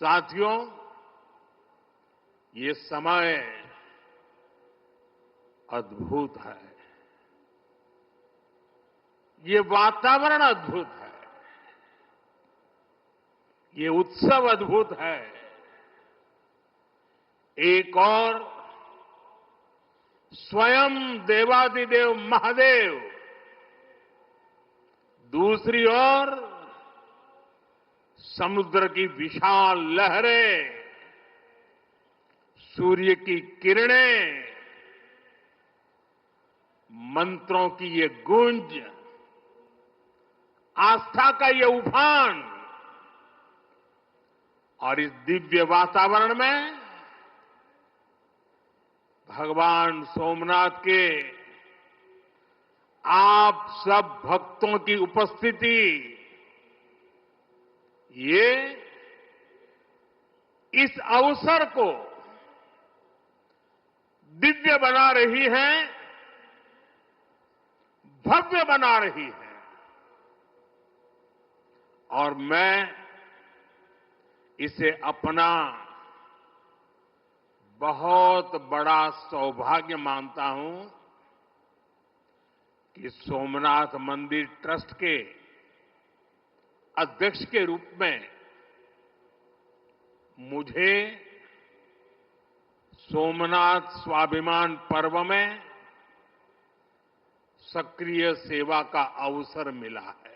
साथियों, ये समय अद्भुत है। ये वातावरण अद्भुत है। ये उत्सव अद्भुत है। एक और स्वयं देवादिदेव महादेव, दूसरी ओर समुद्र की विशाल लहरें, सूर्य की किरणें, मंत्रों की ये गूंज, आस्था का ये उफान, और इस दिव्य वातावरण में भगवान सोमनाथ के आप सब भक्तों की उपस्थिति, ये इस अवसर को दिव्य बना रही है, भव्य बना रही है। और मैं इसे अपना बहुत बड़ा सौभाग्य मानता हूं कि सोमनाथ मंदिर ट्रस्ट के अध्यक्ष के रूप में मुझे सोमनाथ स्वाभिमान पर्व में सक्रिय सेवा का अवसर मिला है।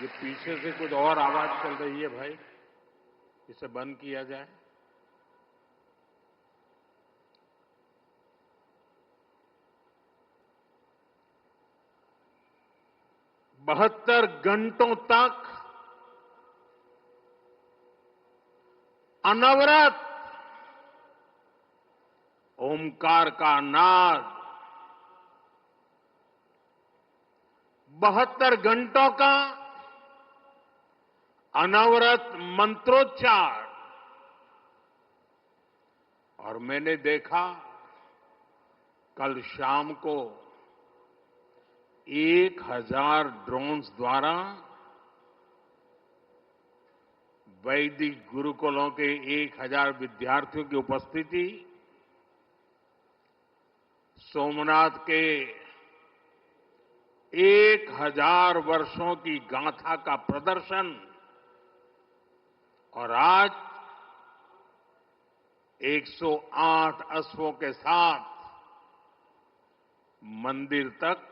ये पीछे से कुछ और आवाज चल रही है भाई, इसे बंद किया जाए। बहत्तर घंटों तक अनवरत ओमकार का नाद, 72 घंटों का अनवरत मंत्रोच्चार, और मैंने देखा कल शाम को 1000 ड्रोन्स द्वारा वैदिक गुरुकुलों के 1000 विद्यार्थियों की उपस्थिति, सोमनाथ के 1000 वर्षों की गाथा का प्रदर्शन, और आज 108 अश्वों के साथ मंदिर तक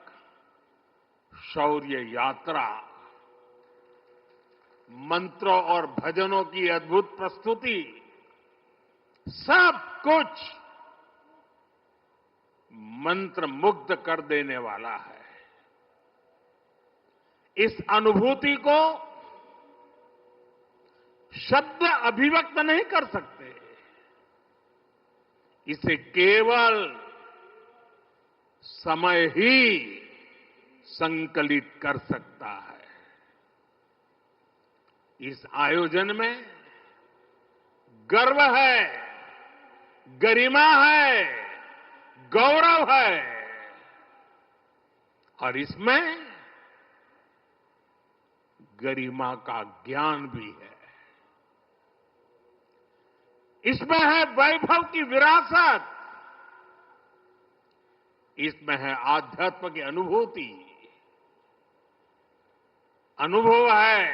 शौर्य यात्रा, मंत्रों और भजनों की अद्भुत प्रस्तुति, सब कुछ मंत्र मुग्ध कर देने वाला है। इस अनुभूति को शब्द अभिव्यक्त नहीं कर सकते। इसे केवल समय ही संकलित कर सकता है। इस आयोजन में गर्व है, गरिमा है, गौरव है, और इसमें गरिमा का ज्ञान भी है। इसमें है वैभव की विरासत, इसमें है आध्यात्म की अनुभूति, अनुभव है,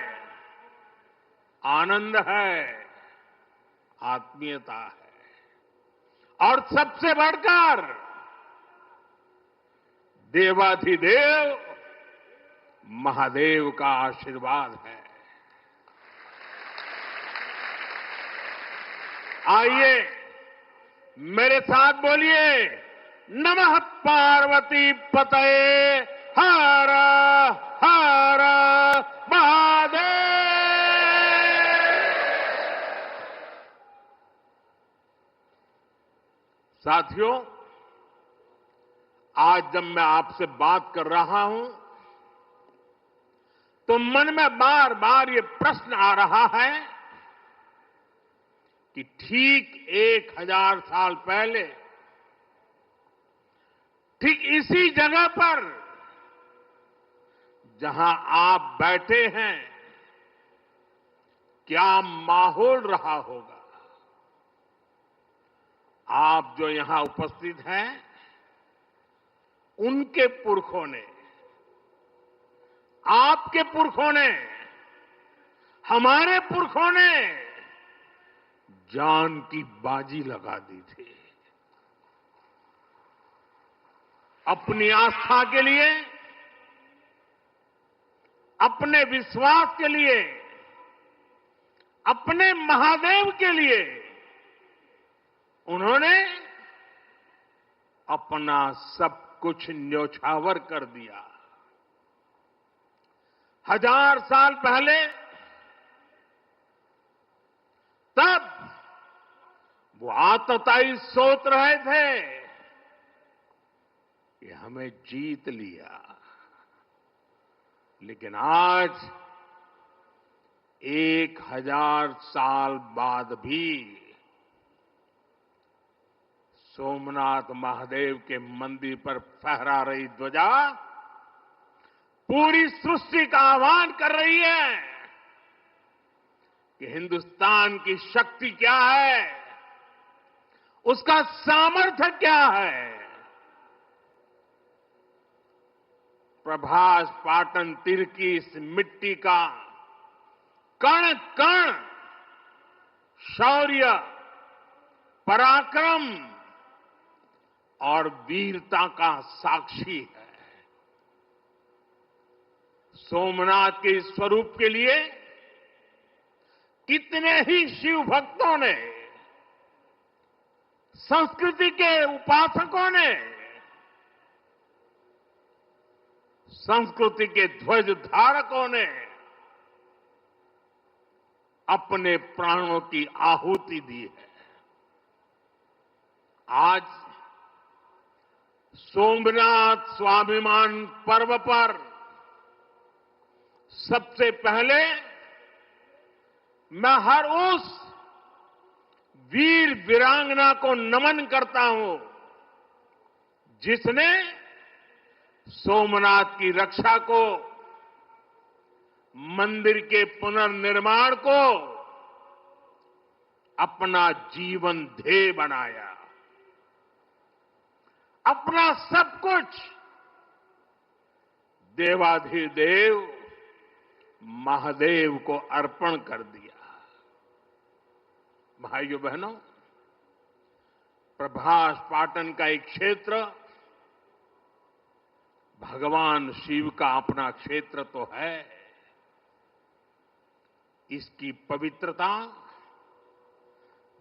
आनंद है, आत्मीयता है, और सबसे बढ़कर देवाधिदेव महादेव का आशीर्वाद है। आइए मेरे साथ बोलिए, नमः पार्वती पतये हर हर महादेव। साथियों, आज जब मैं आपसे बात कर रहा हूं तो मन में बार बार ये प्रश्न आ रहा है कि ठीक 1000 साल पहले ठीक इसी जगह पर जहां आप बैठे हैं क्या माहौल रहा होगा। आप जो यहां उपस्थित हैं, उनके पुरखों ने, आपके पुरखों ने, हमारे पुरखों ने जान की बाजी लगा दी थी। अपनी आस्था के लिए, अपने विश्वास के लिए, अपने महादेव के लिए उन्होंने अपना सब कुछ न्योछावर कर दिया। 1000 साल पहले तब वो आतताई सोच रहे थे कि हमें जीत लिया, लेकिन आज 1000 साल बाद भी सोमनाथ महादेव के मंदिर पर फहरा रही ध्वजा पूरी सृष्टि का आह्वान कर रही है कि हिंदुस्तान की शक्ति क्या है, उसका सामर्थ्य क्या है। प्रभास पाटन तीर की इस मिट्टी का कण कण शौर्य, पराक्रम और वीरता का साक्षी है। सोमनाथ के इस स्वरूप के लिए कितने ही शिव भक्तों ने, संस्कृति के उपासकों ने, संस्कृति के ध्वज धारकों ने अपने प्राणों की आहुति दी है। आज सोमनाथ स्वाभिमान पर्व पर सबसे पहले मैं हर उस वीर वीरांगना को नमन करता हूं जिसने सोमनाथ की रक्षा को, मंदिर के पुनर्निर्माण को अपना जीवन ध्येय बनाया, अपना सब कुछ देवाधिदेव महादेव को अर्पण कर दिया। भाइयों बहनों, प्रभास पाटन का एक क्षेत्र भगवान शिव का अपना क्षेत्र तो है। इसकी पवित्रता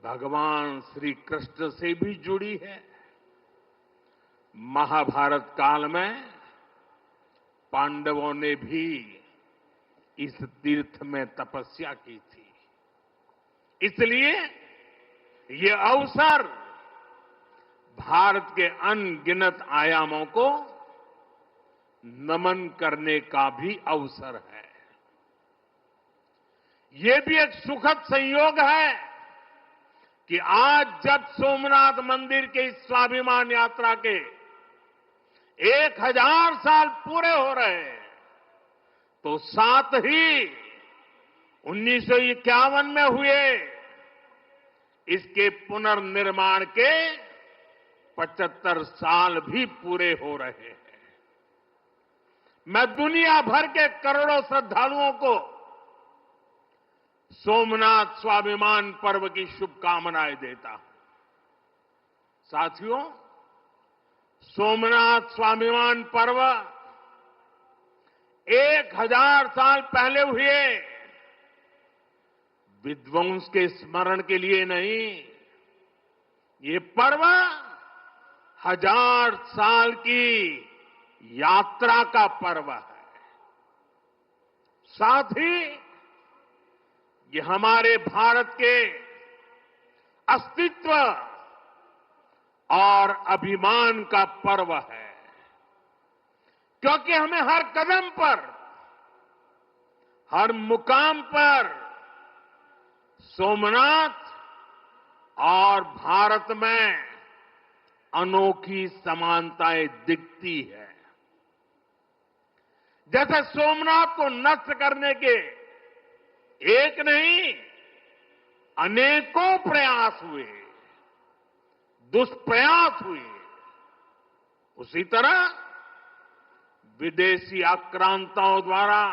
भगवान श्री कृष्ण से भी जुड़ी है। महाभारत काल में पांडवों ने भी इस तीर्थ में तपस्या की थी। इसलिए ये अवसर भारत के अनगिनत आयामों को नमन करने का भी अवसर है। ये भी एक सुखद संयोग है कि आज जब सोमनाथ मंदिर के इस स्वाभिमान यात्रा के 1000 साल पूरे हो रहे हैं, तो साथ ही 1951 में हुए इसके पुनर्निर्माण के 75 साल भी पूरे हो रहे हैं। मैं दुनिया भर के करोड़ों श्रद्धालुओं को सोमनाथ स्वाभिमान पर्व की शुभकामनाएं देता हूं। साथियों, सोमनाथ स्वाभिमान पर्व 1000 साल पहले हुए विध्वंस के स्मरण के लिए नहीं, ये पर्व 1000 साल की यात्रा का पर्व है। साथ ही ये हमारे भारत के अस्तित्व और अभिमान का पर्व है, क्योंकि हमें हर कदम पर, हर मुकाम पर सोमनाथ और भारत में अनोखी समानताएं दिखती है। जैसे सोमनाथ को नष्ट करने के एक नहीं अनेकों प्रयास हुए, दुष्प्रयास हुए, उसी तरह विदेशी आक्रांताओं द्वारा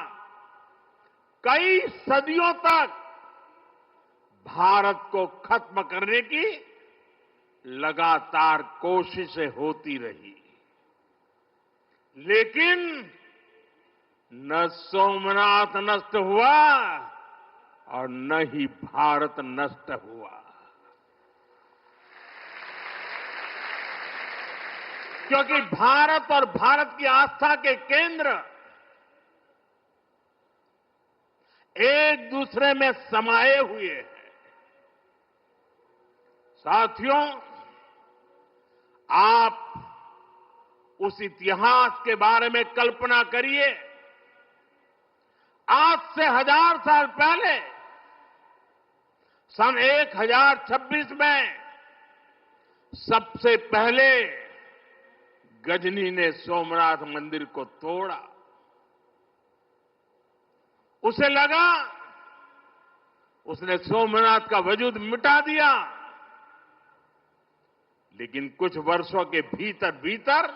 कई सदियों तक भारत को खत्म करने की लगातार कोशिशें होती रही, लेकिन न सोमनाथ नष्ट हुआ और न ही भारत नष्ट हुआ, क्योंकि भारत और भारत की आस्था के केंद्र एक दूसरे में समाये हुए हैं। साथियों, आप उस इतिहास के बारे में कल्पना करिए। आज से 1000 साल पहले सन 1026 में सबसे पहले गजनी ने सोमनाथ मंदिर को तोड़ा। उसे लगा उसने सोमनाथ का वजूद मिटा दिया, लेकिन कुछ वर्षों के भीतर भीतर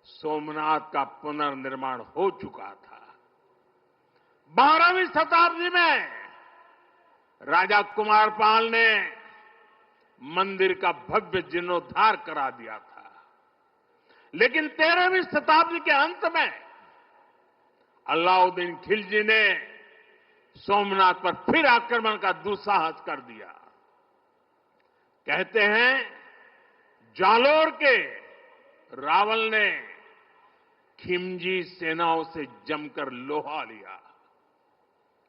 सोमनाथ का पुनर्निर्माण हो चुका था। 12वीं शताब्दी में राजा कुमारपाल ने मंदिर का भव्य जीर्णोद्धार करा दिया था, लेकिन 13वीं शताब्दी के अंत में अलाउद्दीन खिलजी ने सोमनाथ पर फिर आक्रमण का दुस्साहस कर दिया। कहते हैं जालोर के रावल ने खिमजी सेनाओं से जमकर लोहा लिया।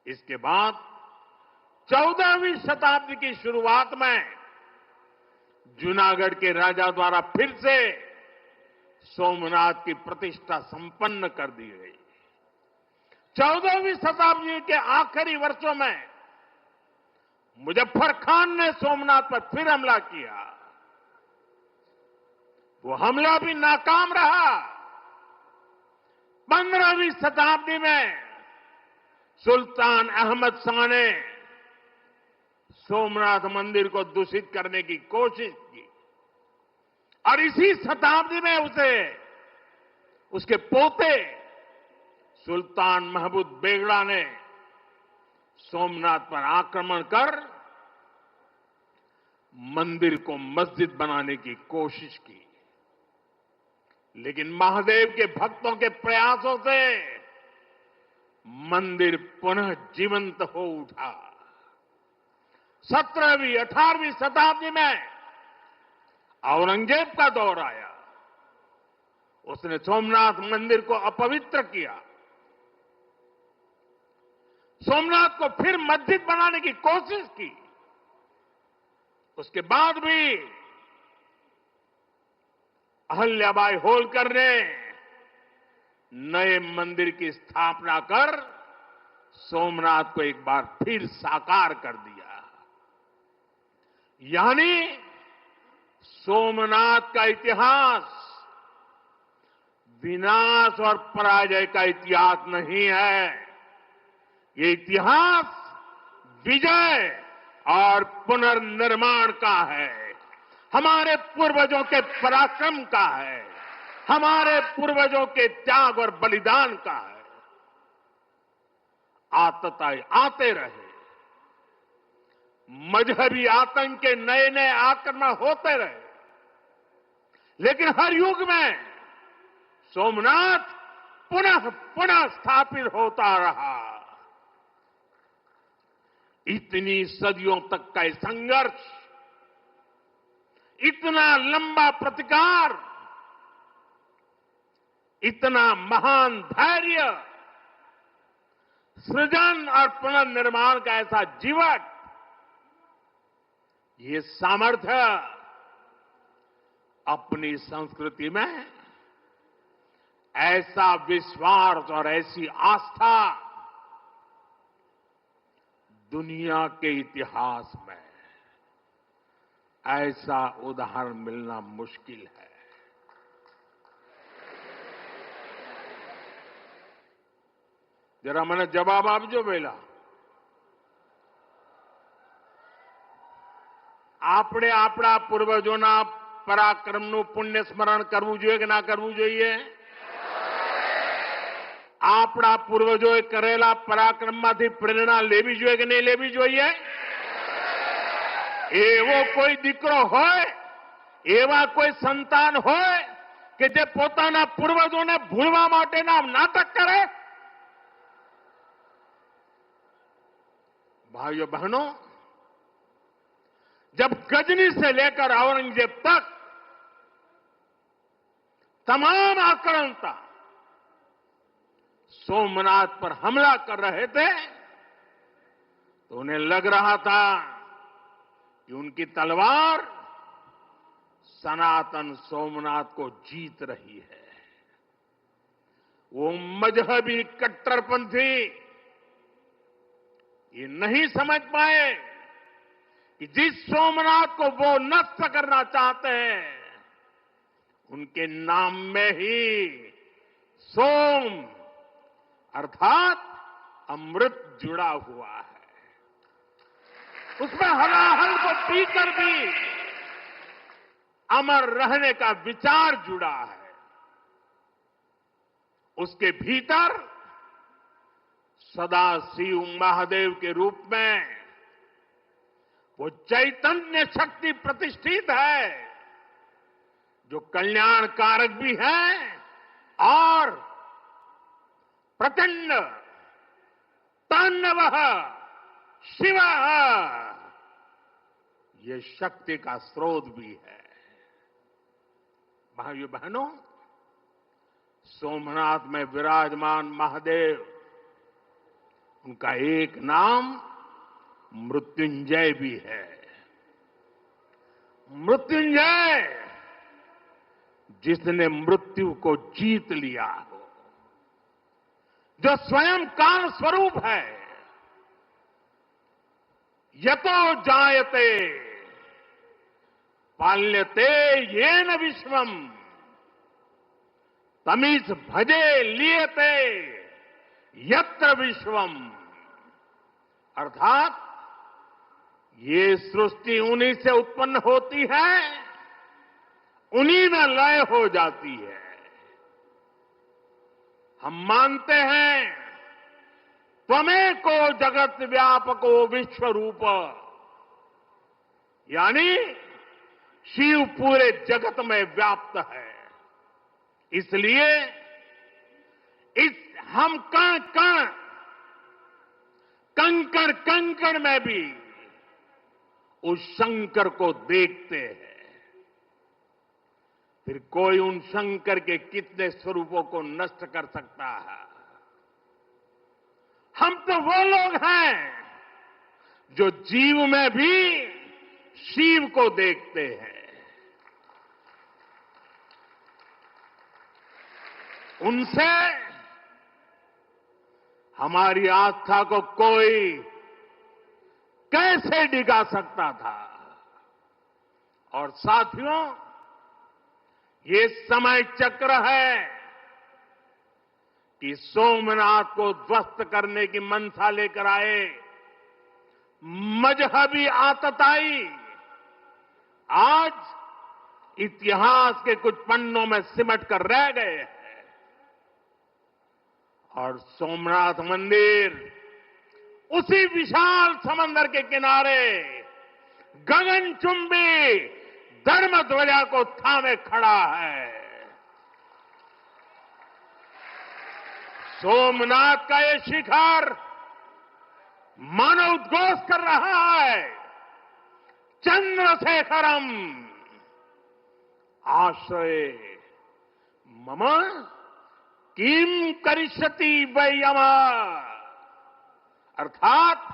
इसके बाद 14वीं शताब्दी की शुरुआत में जूनागढ़ के राजा द्वारा फिर से सोमनाथ की प्रतिष्ठा संपन्न कर दी गई। 14वीं शताब्दी के आखिरी वर्षों में मुजफ्फर खान ने सोमनाथ पर फिर हमला किया। वो हमला भी नाकाम रहा। 15वीं शताब्दी में सुल्तान अहमद शाह ने सोमनाथ मंदिर को दूषित करने की कोशिश की और इसी शताब्दी में उसके पोते सुल्तान महमूद बेगड़ा ने सोमनाथ पर आक्रमण कर मंदिर को मस्जिद बनाने की कोशिश की, लेकिन महादेव के भक्तों के प्रयासों से मंदिर पुनः जीवंत हो उठा। 17वीं 18वीं शताब्दी में औरंगजेब का दौर आया। उसने सोमनाथ मंदिर को अपवित्र किया। सोमनाथ को फिर मस्जिद बनाने की कोशिश की। उसके बाद भी अहल्याबाई होलकर ने नए मंदिर की स्थापना कर सोमनाथ को एक बार फिर साकार कर दिया। यानी सोमनाथ का इतिहास विनाश और पराजय का इतिहास नहीं है। ये इतिहास विजय और पुनर्निर्माण का है। हमारे पूर्वजों के पराक्रम का है। हमारे पूर्वजों के त्याग और बलिदान का है। आतताई आते रहे। मजहबी आतंक के नए नए आक्रमण होते रहे, लेकिन हर युग में सोमनाथ पुनः पुनः स्थापित होता रहा। इतनी सदियों तक का संघर्ष, इतना लंबा प्रतिकार, इतना महान धैर्य, सृजन और पुनर्निर्माण का ऐसा जीवन, ये सामर्थ्य अपनी संस्कृति में ऐसा विश्वास और ऐसी आस्था दुनिया के इतिहास में ऐसा उदाहरण मिलना मुश्किल है। जरा મને જવાબ આપજો પહેલા. આપણે આપણા પૂર્વજોના પરાક્રમનું પુણ્ય સ્મરણ કરવું જોઈએ કે ના કરવું જોઈએ? આપણા પૂર્વજોએ કરેલા પરાક્રમમાંથી પ્રેરણા લેવી જોઈએ કે નહીં લેવી જોઈએ? એવો કોઈ દીકરો હોય, એવા કોઈ સંતાન હોય કે જે પોતાના પૂર્વજોને ભૂલવા માટેના નાટક કરે? भाइयों बहनों, जब गजनी से लेकर औरंगजेब तक तमाम आक्रांता सोमनाथ पर हमला कर रहे थे तो उन्हें लग रहा था कि उनकी तलवार सनातन सोमनाथ को जीत रही है. वो मजहबी कट्टरपंथी ये नहीं समझ पाए कि जिस सोमनाथ को वो नष्ट करना चाहते हैं उनके नाम में ही सोम अर्थात अमृत जुड़ा हुआ है. उसमें हलाहल को पीकर भी अमर रहने का विचार जुड़ा है. उसके भीतर सदा शिव महादेव के रूप में वो चैतन्य शक्ति प्रतिष्ठित है जो कल्याण कारक भी है और प्रचंड तांडवः शिव ये शक्ति का स्रोत भी है. भाइयों बहनों, सोमनाथ में विराजमान महादेव, उनका एक नाम मृत्युंजय भी है. मृत्युंजय जिसने मृत्यु को जीत लिया हो, जो स्वयं काल स्वरूप है. यतो जायते पाल्यते येन विश्वम तमीस भजे लियते यत्र विश्वम. अर्थात ये सृष्टि उन्हीं से उत्पन्न होती है, उन्हीं में लय हो जाती है. हम मानते हैं त्वमेको जगत व्यापको विश्व रूप, यानी शिव पूरे जगत में व्याप्त है. इसलिए इस हम कण कण कंकड़ कंकड़ में भी उस शंकर को देखते हैं. फिर कोई उन शंकर के कितने स्वरूपों को नष्ट कर सकता है? हम तो वो लोग हैं जो जीव में भी शिव को देखते हैं. उनसे हमारी आस्था को कोई कैसे डिगा सकता था? और साथियों, ये समय चक्र है कि सोमनाथ को ध्वस्त करने की मंशा लेकर आए मजहबी आतताई आज इतिहास के कुछ पन्नों में सिमट कर रह गए हैं. और सोमनाथ मंदिर उसी विशाल समंदर के किनारे गगनचुंबी धर्म ध्वजा को थामे खड़ा है. सोमनाथ का ये शिखर मानो उद्घोष कर रहा है, चंद्रशेखरम आश्रय मम किम करिष्यति वै यम. अर्थात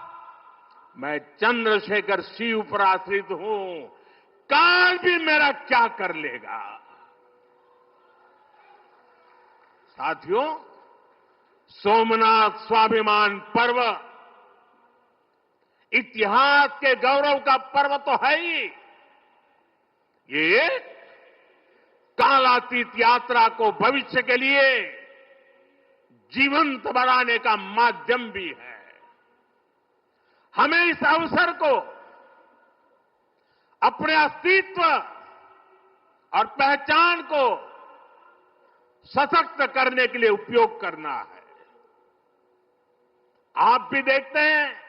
मैं चंद्रशेखर शिव पर आश्रित हूं, काल भी मेरा क्या कर लेगा. साथियों, सोमनाथ स्वाभिमान पर्व इतिहास के गौरव का पर्व तो है ही, ये कालातीत यात्रा को भविष्य के लिए जीवंत बनाने का माध्यम भी है। हमें इस अवसर को अपने अस्तित्व और पहचान को सशक्त करने के लिए उपयोग करना है। आप भी देखते हैं,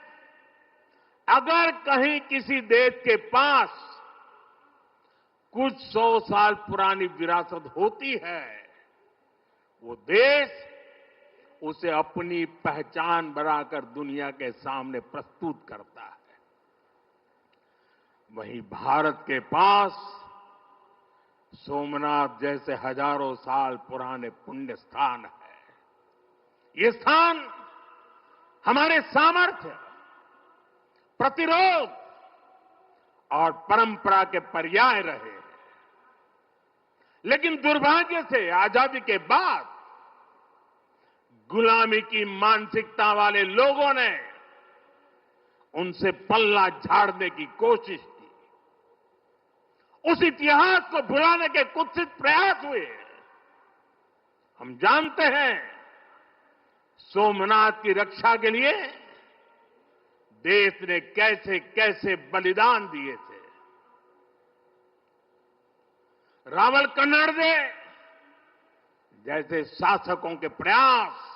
अगर कहीं किसी देश के पास कुछ 100 साल पुरानी विरासत होती है, वो देश उसे अपनी पहचान बनाकर दुनिया के सामने प्रस्तुत करता है। वहीं भारत के पास सोमनाथ जैसे हजारों साल पुराने पुण्य स्थान है। ये स्थान हमारे सामर्थ्य, प्रतिरोध और परंपरा के पर्याय रहे हैं। लेकिन दुर्भाग्य से आजादी के बाद गुलामी की मानसिकता वाले लोगों ने उनसे पल्ला झाड़ने की कोशिश की। उस इतिहास को भुलाने के कुत्सित प्रयास हुए। हम जानते हैं, सोमनाथ की रक्षा के लिए देश ने कैसे कैसे बलिदान दिए थे। रावल कन्नड़े जैसे शासकों के प्रयास,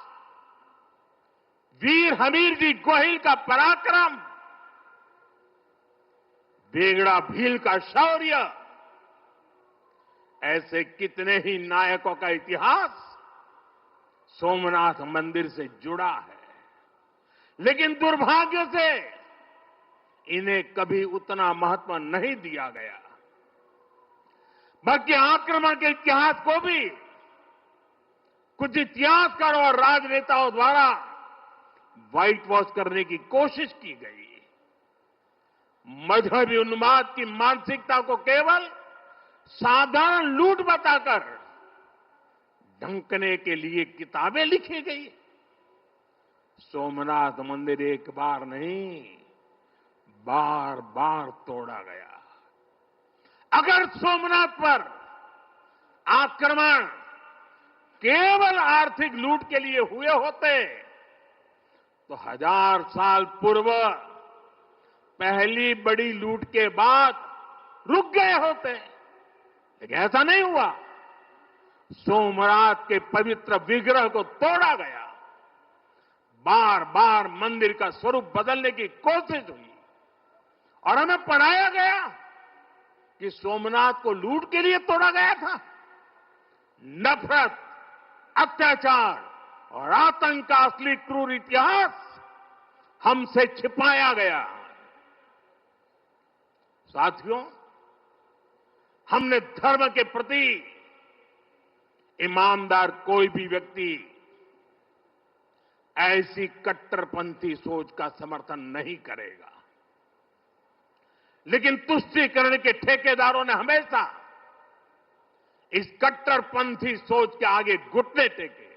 वीर हमीरजी गोहिल का पराक्रम, बेगड़ा भील का शौर्य, ऐसे कितने ही नायकों का इतिहास सोमनाथ मंदिर से जुड़ा है। लेकिन दुर्भाग्य से इन्हें कभी उतना महत्व नहीं दिया गया। बल्कि आक्रमण के इतिहास को भी कुछ इतिहासकारों और राजनेताओं द्वारा व्हाइट वॉश करने की कोशिश की गई। मजहबी उन्माद की मानसिकता को केवल साधारण लूट बताकर ढंकने के लिए किताबें लिखी गई। सोमनाथ मंदिर एक बार नहीं, बार बार तोड़ा गया। अगर सोमनाथ पर आक्रमण केवल आर्थिक लूट के लिए हुए होते तो 1000 साल पूर्व पहली बड़ी लूट के बाद रुक गए होते। लेकिन ऐसा नहीं हुआ। सोमनाथ के पवित्र विग्रह को तोड़ा गया। बार बार मंदिर का स्वरूप बदलने की कोशिश हुई और हमें पढ़ाया गया कि सोमनाथ को लूट के लिए तोड़ा गया था। नफरत, अत्याचार और आतंक का असली क्रूर इतिहास हमसे छिपाया गया। साथियों, हमने धर्म के प्रति ईमानदार कोई भी व्यक्ति ऐसी कट्टरपंथी सोच का समर्थन नहीं करेगा। लेकिन तुष्टीकरण के ठेकेदारों ने हमेशा इस कट्टरपंथी सोच के आगे घुटने टेके।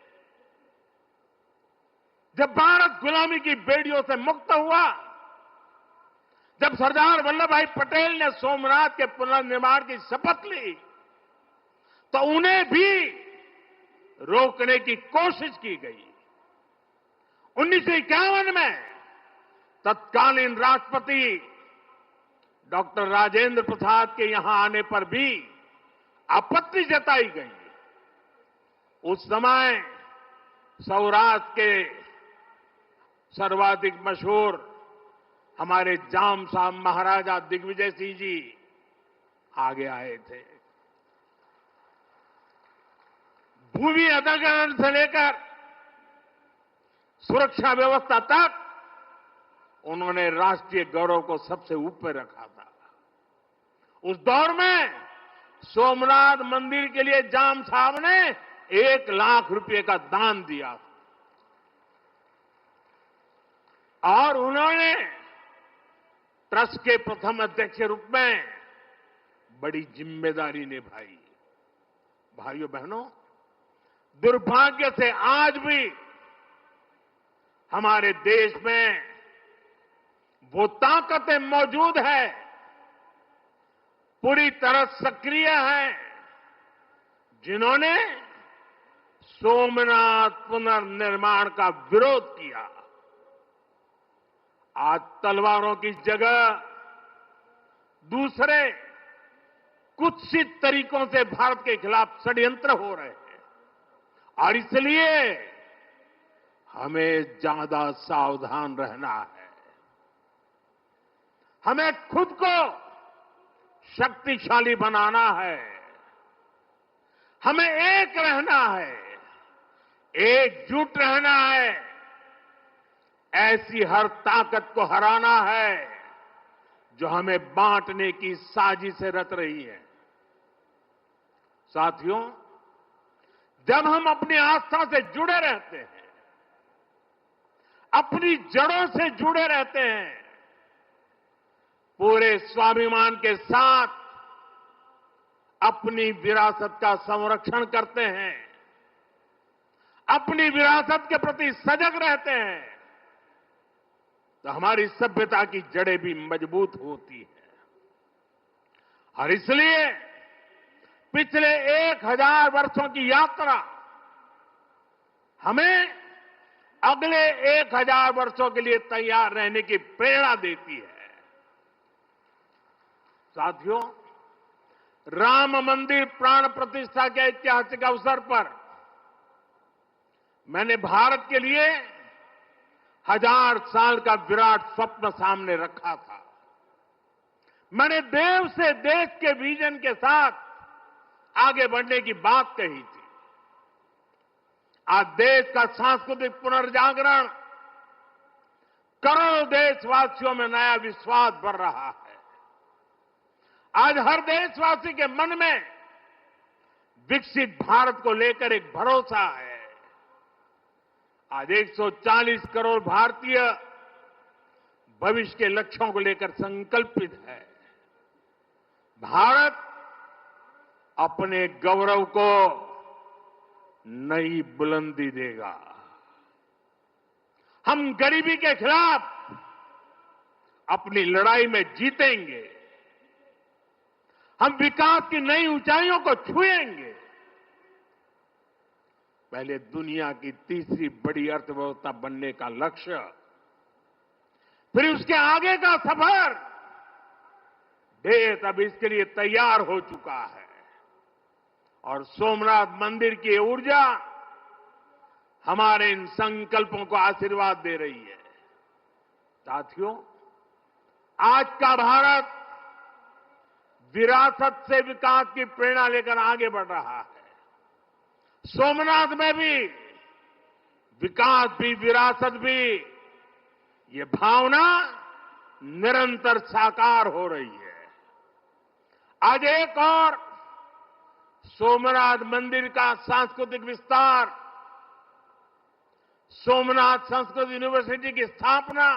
जब भारत गुलामी की बेड़ियों से मुक्त हुआ, जब सरदार वल्लभ भाई पटेल ने सोमनाथ के पुनर्निर्माण की शपथ ली, तो उन्हें भी रोकने की कोशिश की गई। 1951 में तत्कालीन राष्ट्रपति डॉक्टर राजेंद्र प्रसाद के यहां आने पर भी आपत्ति जताई गई। उस समय सौराष्ट्र के सर्वाधिक मशहूर हमारे जाम साहब महाराजा दिग्विजय सिंह जी आगे आए थे। भूमि अधिग्रहण से लेकर सुरक्षा व्यवस्था तक उन्होंने राष्ट्रीय गौरव को सबसे ऊपर रखा था। उस दौर में सोमनाथ मंदिर के लिए जाम साहब ने 1 लाख रुपए का दान दिया और उन्होंने ट्रस्ट के प्रथम अध्यक्ष के रूप में बड़ी जिम्मेदारी निभाई। भाइयों बहनों, दुर्भाग्य से आज भी हमारे देश में वो ताकतें मौजूद है, पूरी तरह सक्रिय हैं, जिन्होंने सोमनाथ पुनर्निर्माण का विरोध किया। आज तलवारों की जगह दूसरे कुत्सित तरीकों से भारत के खिलाफ षड्यंत्र हो रहे हैं और इसलिए हमें ज्यादा सावधान रहना है। हमें खुद को शक्तिशाली बनाना है। हमें एक रहना है, एकजुट रहना है। ऐसी हर ताकत को हराना है जो हमें बांटने की साजिशें रच रही है। साथियों, जब हम अपनी आस्था से जुड़े रहते हैं, अपनी जड़ों से जुड़े रहते हैं, पूरे स्वाभिमान के साथ अपनी विरासत का संरक्षण करते हैं, अपनी विरासत के प्रति सजग रहते हैं, तो हमारी सभ्यता की जड़ें भी मजबूत होती है। और इसलिए पिछले 1000 वर्षों की यात्रा हमें अगले 1000 वर्षों के लिए तैयार रहने की प्रेरणा देती है। साथियों, राम मंदिर प्राण प्रतिष्ठा के ऐतिहासिक अवसर पर मैंने भारत के लिए 1000 साल का विराट स्वप्न सामने रखा था। मैंने देव से देश के विजन के साथ आगे बढ़ने की बात कही थी। आज देश का सांस्कृतिक पुनर्जागरण करोड़ों देशवासियों में नया विश्वास भर रहा है। आज हर देशवासी के मन में विकसित भारत को लेकर एक भरोसा है। आज 140 करोड़ भारतीय भविष्य के लक्ष्यों को लेकर संकल्पित है। भारत अपने गौरव को नई बुलंदी देगा। हम गरीबी के खिलाफ अपनी लड़ाई में जीतेंगे। हम विकास की नई ऊंचाइयों को छुएंगे। पहले दुनिया की तीसरी बड़ी अर्थव्यवस्था बनने का लक्ष्य, फिर उसके आगे का सफर, देश अब इसके लिए तैयार हो चुका है। और सोमनाथ मंदिर की ऊर्जा हमारे इन संकल्पों को आशीर्वाद दे रही है। साथियों, आज का भारत विरासत से विकास की प्रेरणा लेकर आगे बढ़ रहा है। सोमनाथ में भी विकास भी विरासत भी, ये भावना निरंतर साकार हो रही है। आज एक और सोमनाथ मंदिर का सांस्कृतिक विस्तार, सोमनाथ संस्कृत यूनिवर्सिटी की स्थापना,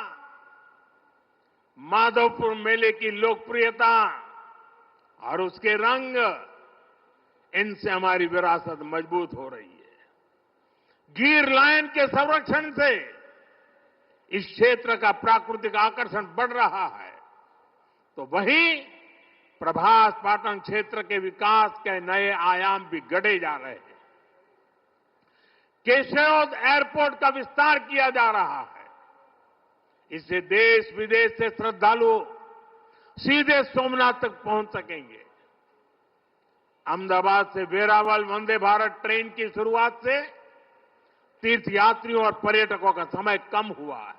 माधवपुर मेले की लोकप्रियता और उसके रंग, इनसे हमारी विरासत मजबूत हो रही है। गिर लायन के संरक्षण से इस क्षेत्र का प्राकृतिक आकर्षण बढ़ रहा है, तो वहीं प्रभास पाटन क्षेत्र के विकास के नए आयाम भी गढ़े जा रहे हैं। केशोद एयरपोर्ट का विस्तार किया जा रहा है। इससे देश विदेश से श्रद्धालु सीधे सोमनाथ तक पहुंच सकेंगे। अहमदाबाद से वेरावल वंदे भारत ट्रेन की शुरुआत से तीर्थयात्रियों और पर्यटकों का समय कम हुआ है।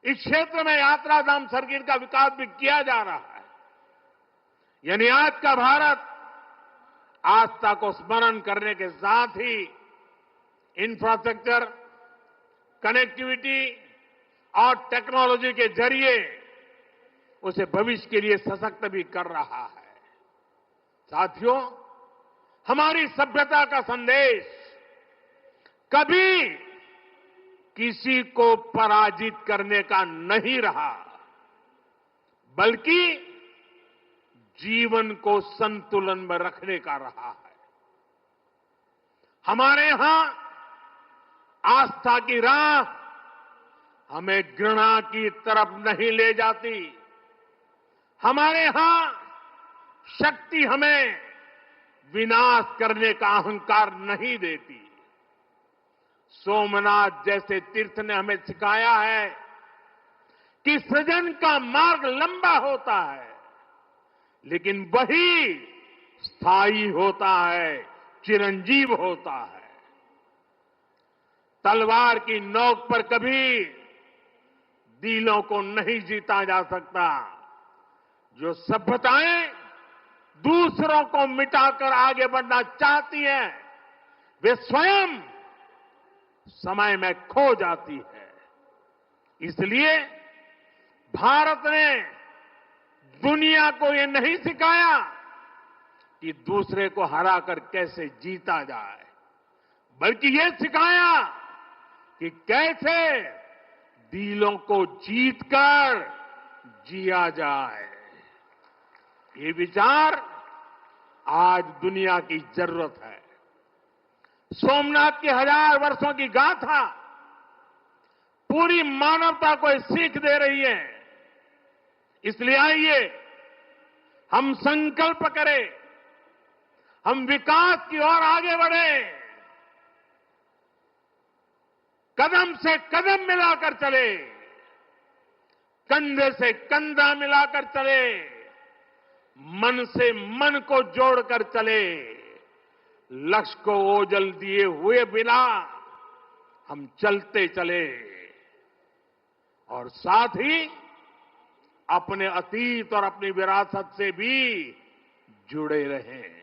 इस क्षेत्र में यात्रा धाम सर्किट का विकास भी किया जा रहा है। यानी आज का भारत आस्था को स्मरण करने के साथ ही इंफ्रास्ट्रक्चर, कनेक्टिविटी और टेक्नोलॉजी के जरिए उसे भविष्य के लिए सशक्त भी कर रहा है। साथियों, हमारी सभ्यता का संदेश कभी किसी को पराजित करने का नहीं रहा, बल्कि जीवन को संतुलन में रखने का रहा है। हमारे यहां आस्था की राह हमें घृणा की तरफ नहीं ले जाती। हमारे यहां शक्ति हमें विनाश करने का अहंकार नहीं देती। सोमनाथ जैसे तीर्थ ने हमें सिखाया है कि सृजन का मार्ग लंबा होता है, लेकिन वही स्थायी होता है, चिरंजीव होता है। तलवार की नोक पर कभी दिलों को नहीं जीता जा सकता। जो सभ्यताएं दूसरों को मिटाकर आगे बढ़ना चाहती हैं, वे स्वयं समय में खो जाती है। इसलिए भारत ने दुनिया को ये नहीं सिखाया कि दूसरे को हराकर कैसे जीता जाए, बल्कि ये सिखाया कि कैसे दिलों को जीतकर जिया जाए। ये विचार आज दुनिया की जरूरत है। सोमनाथ की 1000 वर्षों की गाथा पूरी मानवता को सीख दे रही है। इसलिए आइए हम संकल्प करें, हम विकास की ओर आगे बढ़ें, कदम से कदम मिलाकर चले, कंधे से कंधा मिलाकर चले, मन से मन को जोड़कर चले। लक्ष्य को ओझल दिए हुए बिना हम चलते चले और साथ ही अपने अतीत और अपनी विरासत से भी जुड़े रहें।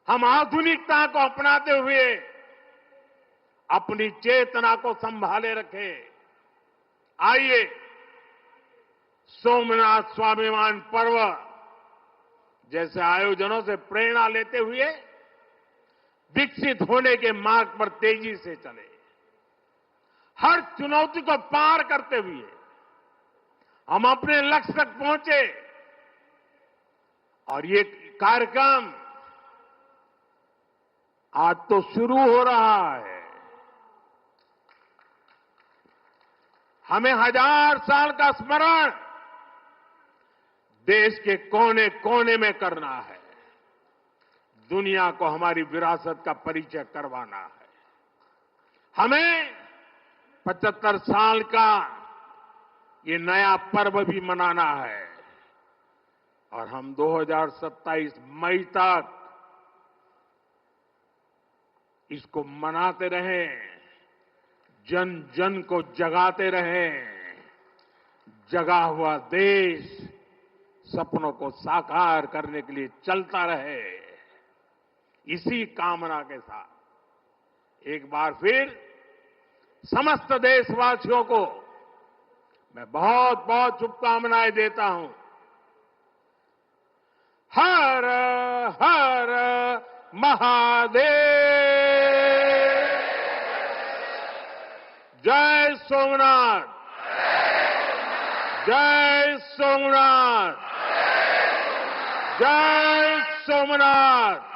हम आधुनिकता को अपनाते हुए अपनी चेतना को संभाले रखें। आइए सोमनाथ स्वाभिमान पर्व जैसे आयोजनों से प्रेरणा लेते हुए विकसित होने के मार्ग पर तेजी से चले। हर चुनौती को पार करते हुए हम अपने लक्ष्य तक पहुंचे। और ये कार्यक्रम आज तो शुरू हो रहा है। हमें 1000 साल का स्मरण देश के कोने कोने में करना है। दुनिया को हमारी विरासत का परिचय करवाना है। हमें 75 साल का ये नया पर्व भी मनाना है और हम 2027 मई तक इसको मनाते रहें, जन जन को जगाते रहें। जगा हुआ देश सपनों को साकार करने के लिए चलता रहे। इसी कामना के साथ एक बार फिर समस्त देशवासियों को मैं बहुत बहुत शुभकामनाएं देता हूं। हर हर महादेव। जय सोमनाथ, जय सोमनाथ, जय सोमनाथ।